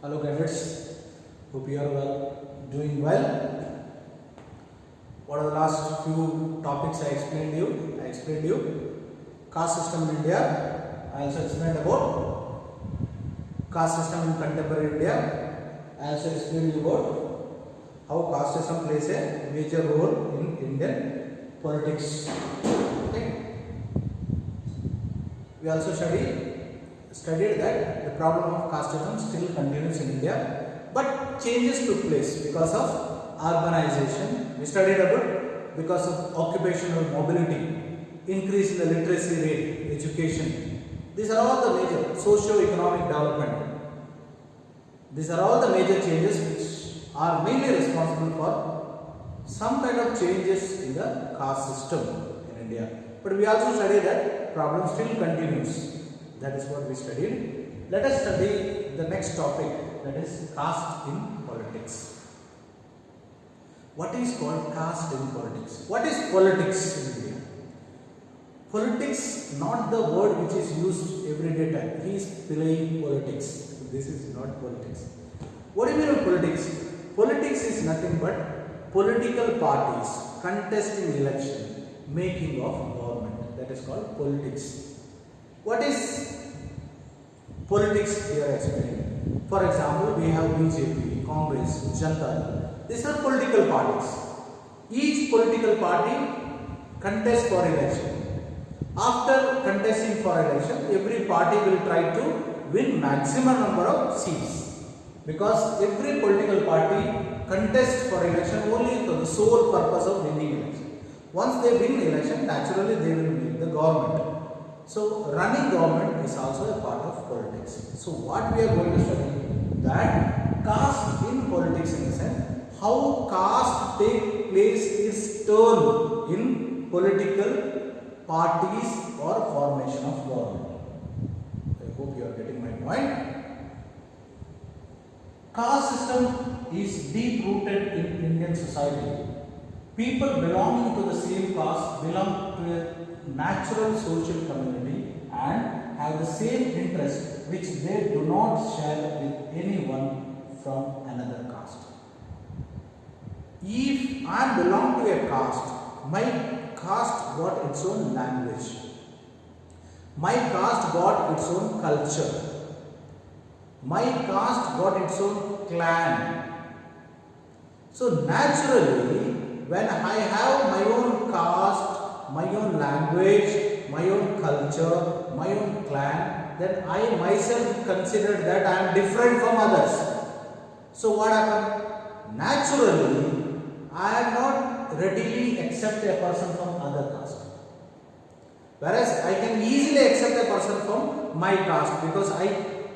Hello cadets, hope you are doing well. What are the last few topics I explained you? I explained you caste system in India. I also explained about caste system in contemporary India. I also explained you about how caste system plays a major role in Indian politics. Okay. We also studied that the problem of caste system still continues in India, but changes took place because of urbanization. We studied about because of occupational mobility, increase in the literacy rate, education. These are all the major socio-economic development. These are all the major changes which are mainly responsible for some kind of changes in the caste system in India. But we also study that problem still continues. That is what we studied. Let us study the next topic, that is caste in politics. What is called caste in politics? What is politics in India? Politics, not the word which is used everyday time. He is playing politics. This is not politics. What do you mean by politics? Politics is nothing but political parties contesting election, making of government. That is called politics. What is politics here explained? For example, we have BJP, Congress, Janata. These are political parties. Each political party contests for election. After contesting for election, every party will try to win maximum number of seats. Because every political party contests for election only for the sole purpose of winning election. Once they win election, naturally they will win the government. So, running government is also a part of politics. So, what we are going to study, that caste in politics in the sense, how caste take place its turn in political parties or formation of government. I hope you are getting my point. Caste system is deep rooted in Indian society. People belonging to the same caste belong to a natural social community and have the same interest which they do not share with anyone from another caste. If I belong to a caste, my caste got its own language. My caste got its own culture. My caste got its own clan. So naturally, when I have my own caste, my own language, my own culture, my own clan, then I myself consider that I am different from others. So what happened? Naturally, I am not readily accept a person from other caste. Whereas I can easily accept a person from my caste because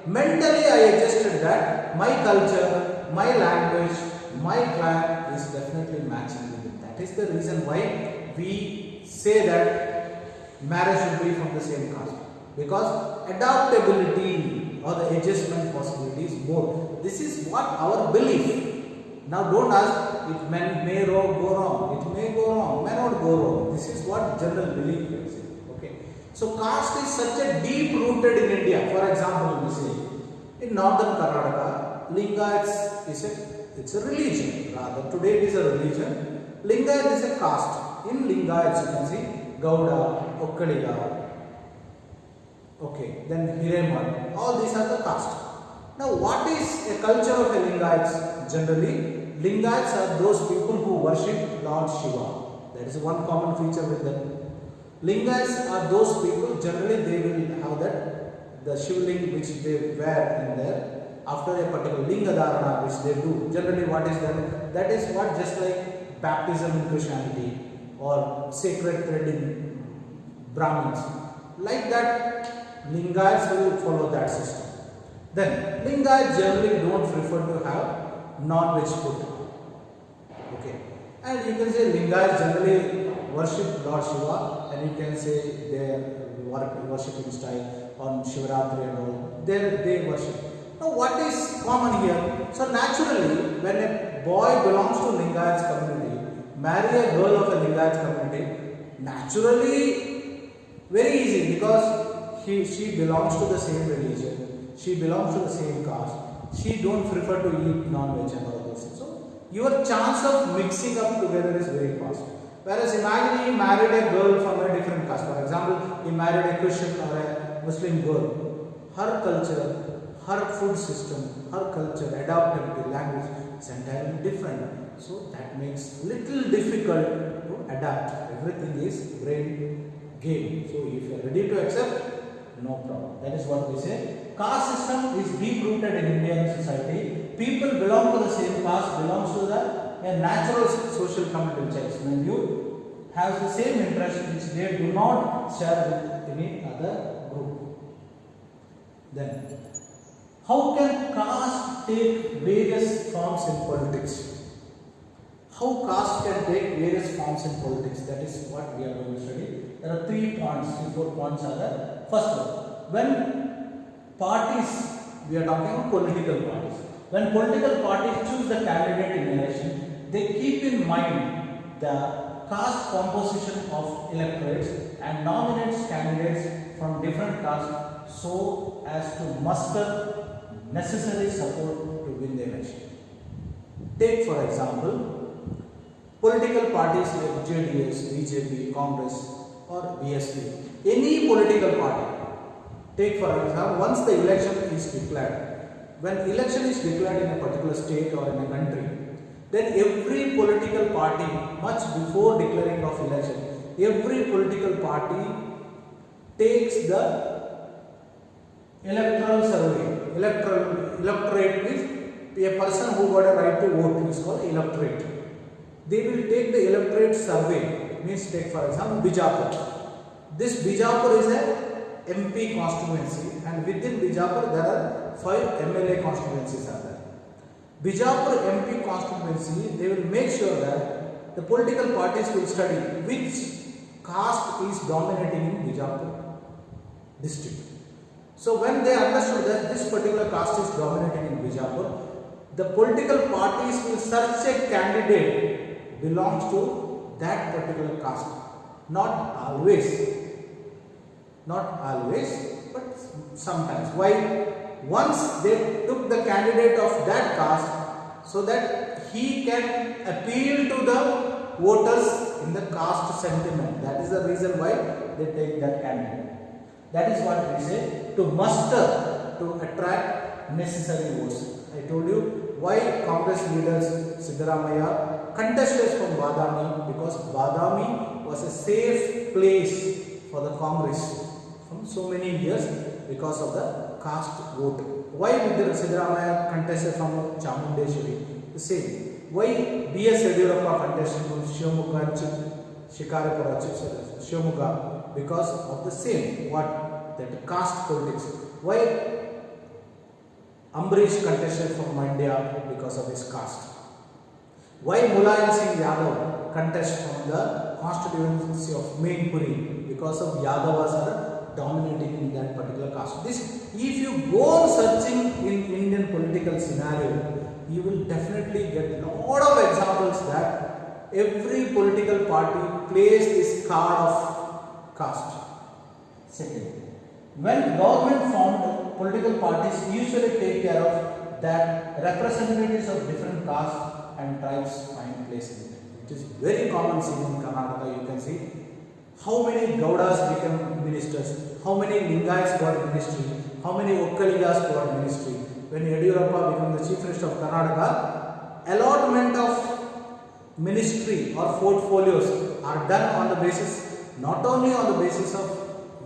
mentally I adjusted that my culture, my language, my clan is definitely matching with it. That is the reason why we say that marriage should be from the same caste, because adaptability or the adjustment possibility is more. This is what our belief. Now don't ask, it may go wrong, it may go wrong, may not go wrong. This is what general belief is. Okay. So caste is such a deep rooted in India. For example, we say in northern Karnataka, Lingayats it's a religion. Rather, today it is a religion. Lingayat is a caste. In Lingayats you can see Gauda, Okkadiga, okay, then Hireman, all these are the caste. Now what is a culture of a Lingayats? Generally, Lingayats are those people who worship Lord Shiva. That is one common feature with them. Lingayats are those people, generally they will have that, the Shivling which they wear in there, after a particular Linga Dharana which they do. Generally what is that? That is what, just like baptism in Christianity or sacred thread in Brahmins. Like that, Lingayats will follow that system. Then, Lingayats generally don't prefer to have non-veg food. Okay. And you can say Lingayats generally worship Lord Shiva, and you can say their worshipping style on Shivaratri and all. They worship. Now, what is common here? So, naturally, when a boy belongs to Lingayats community, marry a girl of a Lingayats community, naturally very easy because she belongs to the same religion, she belongs to the same caste. she don't prefer to eat non-veg and all those things. So your chance of mixing up together is very fast. Whereas imagine you married a girl from a different caste. For example, you married a Christian or a Muslim girl. Her culture, her food system, her culture, adaptability, language is entirely different. So that makes little difficult to adapt. Everything is brain game. So if you are ready to accept, no problem. That is what we say. Caste system is deep rooted in Indian society. People belong to the same caste, belongs to a natural social community which when you have the same interest which they do not share with any other group. Then, how can caste take various forms in politics? How caste can take various forms in politics? That is what we are going to study. There are 3 points, 4 points are there. First one, when parties, we are talking about political parties. When political parties choose the candidate in election, they keep in mind the caste composition of electorates and nominates candidates from different castes so as to muster necessary support to win the election. Take for example, political parties like JDS, BJP, Congress or BSP, any political party. Take for example, once the election is declared, when election is declared in a particular state or in a country, then every political party, much before declaring of election, every political party takes the electoral survey. Electorate means a person who got a right to vote is called electorate. They will take the electorate survey, means take for example Bijapur. This Bijapur is a MP constituency, and within Bijapur there are 5 MLA constituencies are there. Bijapur MP constituency, they will make sure that the political parties will study which caste is dominating in Bijapur district. So when they understood that this particular caste is dominating in Bijapur, the political parties will search a candidate belongs to that particular caste. Not always, but sometimes. Why? Once they took the candidate of that caste so that he can appeal to the voters in the caste sentiment. That is the reason why they take that candidate. That is what we say, to muster, to attract necessary votes. I told you why Congress leaders Siddaramaiah contested from Badami, because Badami was a safe place for the Congress from so many years because of the caste vote. Why did Siddaramaiah contested from Chamundeshwari? The same. Why B.S. Yediyurappa contested from Shivamogga, Shikarapura, Shivamogga? Because of the same, what? That caste politics. Why Ambarish contested from Mandya? Because of his caste. Why Mulayam Singh Yadav contested from the constituency of Mainpuri? Because of Yadavas are dominating in that particular caste. This, if you go on searching in Indian political scenario, you will definitely get a lot of examples that every political party plays this card of caste. Second, when government formed, political parties usually take care of that representatives of different castes and tribes find place in it. It is very common seen in Karnataka. You can see how many Gaudas become ministers, how many Lingayats got ministry, how many Okkaligas got ministry. When Yediyurappa became the Chief Minister of Karnataka, allotment of ministry or portfolios are done on the basis, not only on the basis of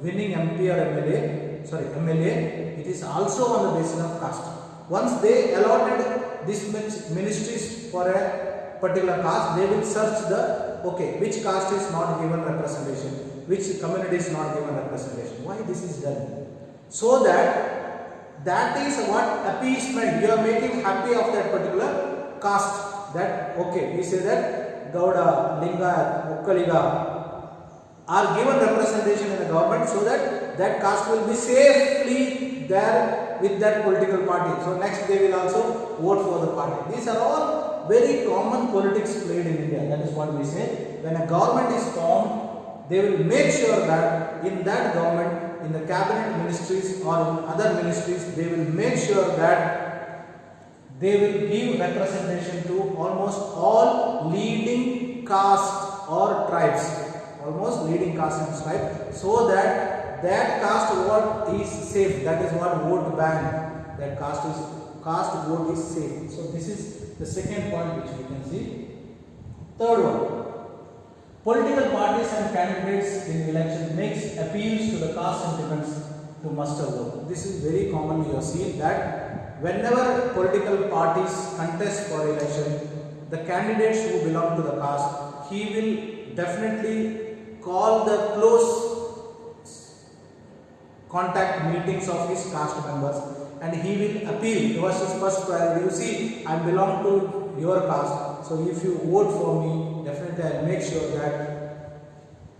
winning MP or MLA, it is also on the basis of caste. Once they allotted these ministries for a particular caste, they will search the, okay, which caste is not given representation, which community is not given representation. Why this is done? So that is what appeasement, you are making happy of that particular caste. That, okay, we say that Gauda, Lingayat, Okkaliga are given representation in the government so that that caste will be safely there with that political party. So next they will also vote for the party. These are all very common politics played in India. That is what we say. When a government is formed, they will make sure that in that government, in the cabinet ministries or in other ministries, they will make sure that they will give representation to almost all leading caste or tribes, almost leading caste and tribe, so that caste vote is safe. That is what vote bank, that caste vote is safe. So this is the second point which we can see. Third one, political parties and candidates in election makes appeals to the caste sentiments to muster vote. This is very commonly you have seen that whenever political parties contest for election, the candidates who belong to the caste, he will definitely call the close contact meetings of his caste members and he will appeal. It was his first priority. You see, I belong to your caste, so if you vote for me, definitely I will make sure that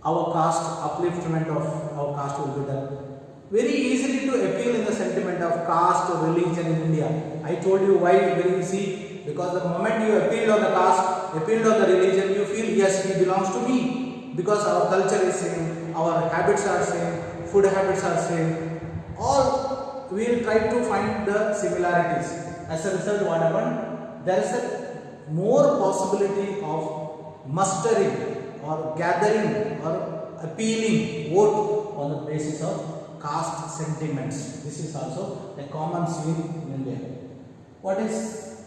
our caste, upliftment of our caste will be done. Very easily to appeal in the sentiment of caste or religion in India. I told you why, very easy, because the moment you appeal on the caste, appealed on the religion, you feel yes, he belongs to me, because our culture is same, our habits are same, food habits are same, all we will try to find the similarities. As a result, what happened? There is a more possibility of mustering or gathering or appealing vote on the basis of caste sentiments. This is also a common scene in India. What is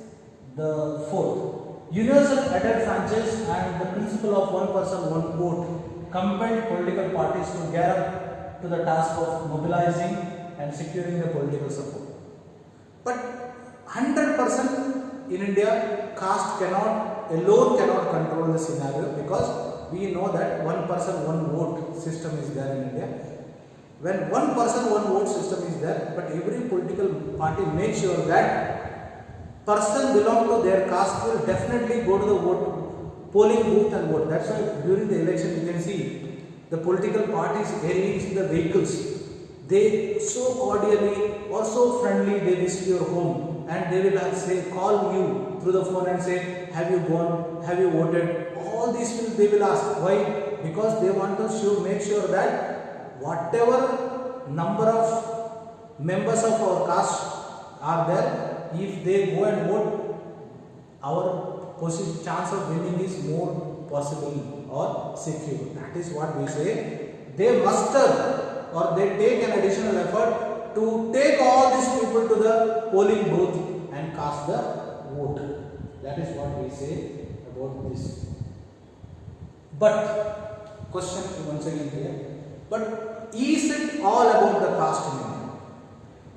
the fourth? Universal adult franchise and the principle of one person, one vote compelled political parties to gear up to the task of mobilizing and securing the political support. But 100% in India, caste alone cannot control the scenario, because we know that one person, one vote system is there in India. When one person, one vote system is there, but every political party makes sure that person belong to their caste will definitely go to the polling booth and vote. That's why during the election you can see the political parties arrange the vehicles. They so cordially or so friendly they visit your home and they will say, call you through the phone and say, have you gone, have you voted? All these they will ask. Why? Because they want to make sure that whatever number of members of our caste are there, if they go and vote, our chance of winning is more possible or secure. That is what we say. They muster or they take an additional effort to take all these people to the polling booth and cast the vote. That is what we say about this. But, question once again here. But is it all about the caste in India?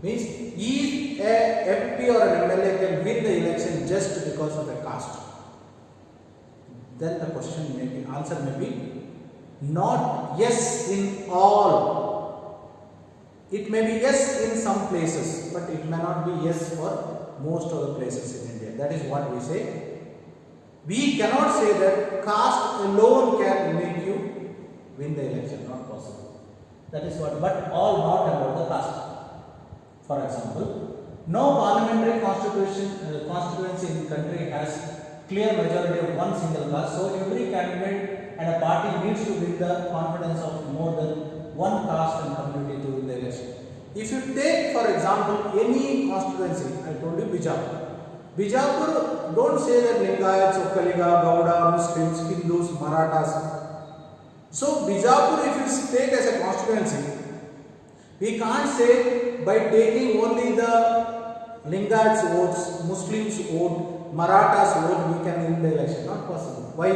Means, if a MP or an MLA can win the election just because of a caste, then the question may be, answer may be not yes in all. It may be yes in some places, but it may not be yes for most of the places in India. That is what we say. We cannot say that caste alone can make you win the election. Not possible. That is what, but all not about the caste. For example, no parliamentary constituency in the country has clear majority of one single caste. So every candidate and a party needs to win the confidence of more than one caste and community to win the election. If you take, for example, any constituency, I told you Bijapur. Bijapur, don't say that Lingayats, Okkaliga, Gauda, Muslims, Hindus, Marathas. So Bijapur, if you take as a constituency, we can't say by taking only the Lingayats votes, Muslims vote, Marathas vote, we can win the election. Not possible. Why?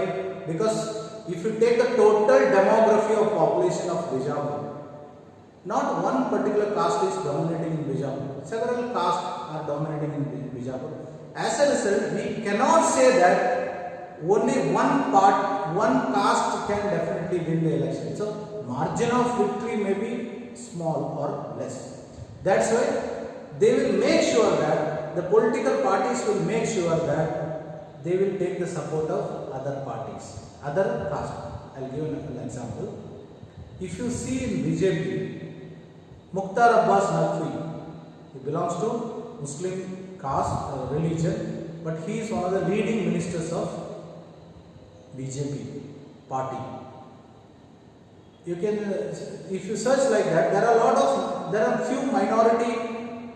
Because if you take the total demography of population of Bijapur, not one particular caste is dominating in Bijapur. Several castes are dominating in Bijapur. As a result, we cannot say that only one caste can definitely win the election. So, margin of victory may be small or less. That's why they will make sure that the political parties will make sure that they will take the support of other parties, other caste. I'll give an example. If you see in BJP, Mukhtar Abbas Naqvi, he belongs to Muslim caste religion, but he is one of the leading ministers of BJP party. You can, if you search like that, there are few minority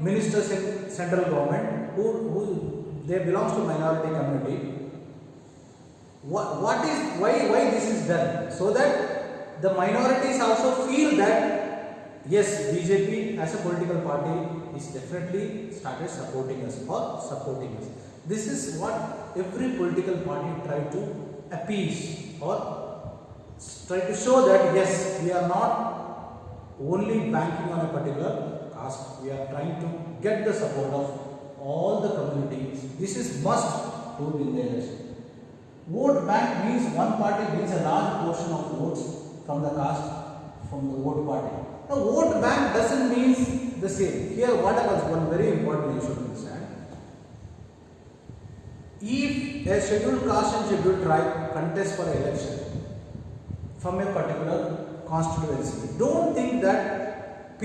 ministers in central government who they belongs to minority community. What is why this is done? So that the minorities also feel that yes, BJP as a political party is definitely started supporting us or supporting us. This is what every political party try to appease or try to show that yes, we are not only banking on a particular caste, we are trying to get the support of all the communities. This is must to in the election. Vote bank means one party brings a large portion of votes from the caste from the vote party. Now vote bank doesn't mean the same. Here what happens, one very important you should understand. If a scheduled caste and scheduled tribe contest for election from a particular constituency, don't think that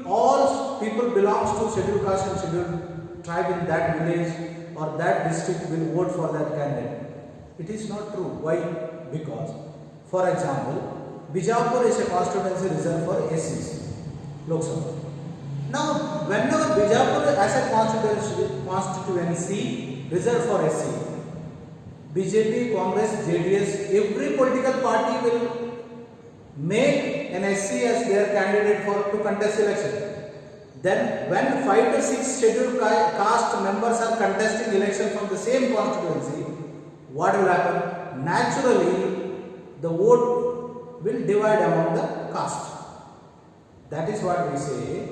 all people belongs to scheduled caste and scheduled tribe in that village or that district will vote for that candidate. It is not true. Why? Because, for example, Bijapur is a constituency reserved for SCs, Lok Sabha. Now, whenever Bijapur as a constituency reserved for SC, BJP, Congress, JDS, every political party will make an SC as their candidate to contest election. Then, when 5 to 6 scheduled caste members are contesting election from the same constituency, what will happen? Naturally, the vote will divide among the caste. That is what we say.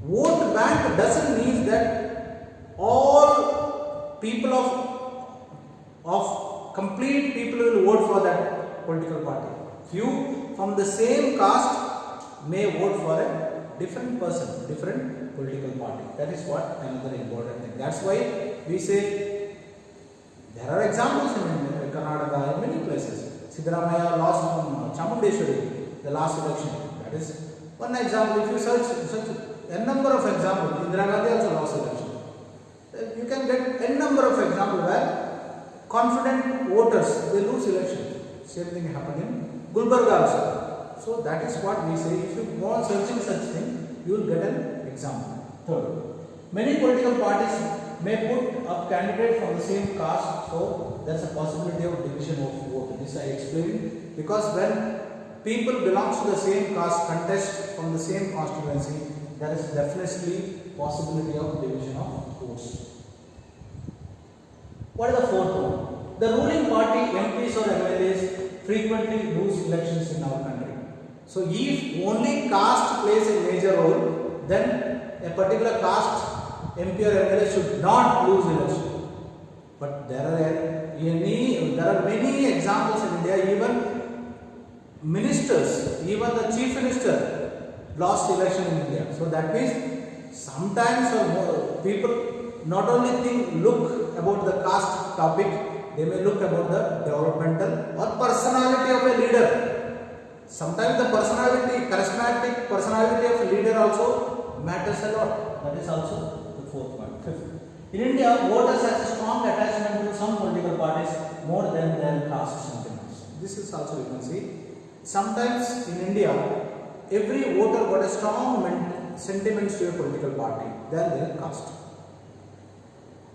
Vote bank doesn't mean that all people of complete people will vote for that political party. Few from the same caste may vote for a different person, different political party. That is what another important thing. That's why we say there are examples in Karnataka in many places. Siddaramaiah lost from Chamundeshwari the last election. That is one example. If you search a number of examples, Indira Gandhi also lost election. You can get a number of examples where confident voters they lose election. Same thing happened in Gulbarga also. So that is what we say. If you go on searching such thing, you will get an example. Third, many political parties may put up candidate from the same caste, so there's a possibility of division of vote. This I explained because when people belongs to the same caste contest from the same constituency, there is definitely possibility of division of votes. What is the fourth one? The ruling party MPs or MLAs frequently lose elections in our country. So if only caste plays a major role, then a particular caste MP or MLA should not lose election. But there are many examples in India. Even ministers, even the chief minister lost election in India. So that means sometimes people not only look about the caste topic, they may look about the developmental or personality of a leader. Sometimes the personality, charismatic personality of a leader also matters a lot. That is also fourth point. Fifth. In India, voters have a strong attachment to some political parties more than their caste sentiments. This is also you can see. Sometimes in India, every voter got a strong sentiments to a political party than their caste.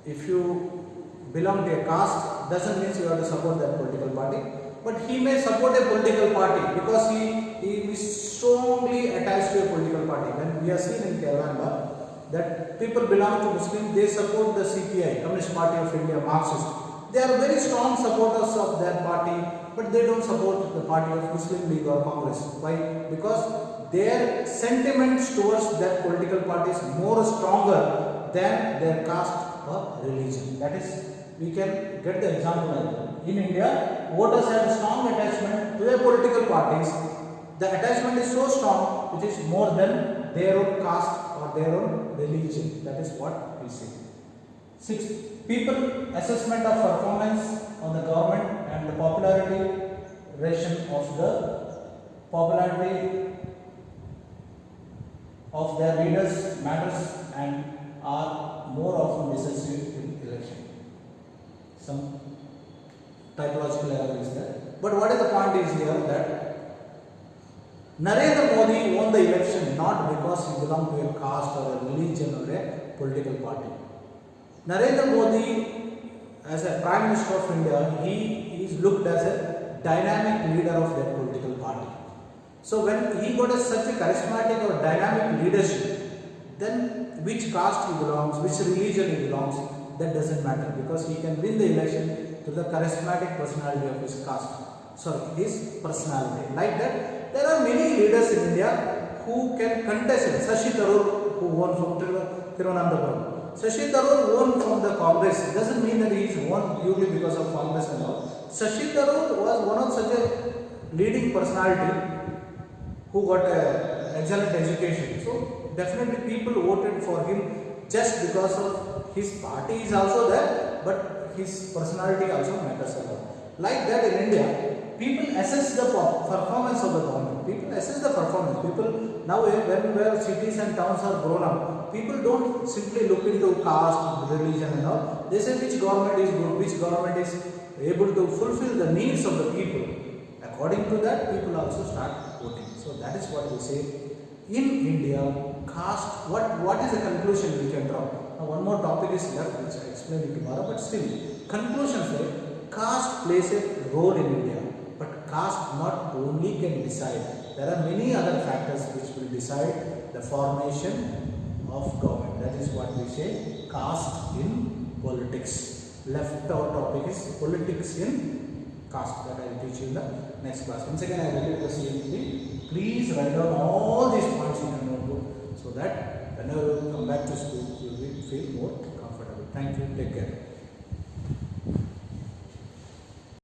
If you belong to a caste, doesn't mean you have to support that political party. But he may support a political party because he is strongly attached to a political party. When we are seen in Kerala, that people belong to Muslim, they support the CPI, Communist Party of India, Marxist. They are very strong supporters of that party, but they don't support the party of Muslim League or Congress. Why? Because their sentiments towards that political party is more stronger than their caste or religion. That is, we can get the example. In India, voters have a strong attachment to their political parties. The attachment is so strong, it is more than their own caste or their own religion. That is what we say. Sixth, people assessment of performance on the government and the popularity ration of their leaders matters and are more often decisive in election. Some typological error is there. But what is the point is here that Narendra Modi won the election not because he belonged to a caste or a religion or a political party. Narendra Modi, as a Prime Minister of India, he is looked as a dynamic leader of that political party. So when he got such a charismatic or dynamic leadership, then which caste he belongs, which religion he belongs, that doesn't matter, because he can win the election to the charismatic personality of his caste, his personality. Like that, there are many leaders in India who can contest it. Shashi Tharoor, who won from Thiruvananthapuram. Shashi Tharoor won from the Congress. It doesn't mean that he is won purely because of Congress and all. Shashi Tharoor was one of such a leading personality who got excellent education. So definitely people voted for him just because of his party is also there, but his personality also matters a lot. Like that in India, people assess the performance of the government. People assess the performance. People now, where cities and towns are grown up, people don't simply look into caste, religion and all. They say which government is good, which government is able to fulfill the needs of the people. According to that, people also start voting. So that is what we say. In India, caste, what is the conclusion we can draw? Now one more topic is left, which I explain it tomorrow, but still, conclusion say, caste plays a role in India, but caste not only can decide. There are many other factors which will decide the formation of government. That is what we say, caste in politics. Left out topic is politics in caste. That I will teach you in the next class. Once again, I repeat the CMP. Please write down all these points in your notebook so that whenever you come back to school, you will feel more comfortable. Thank you. Take care.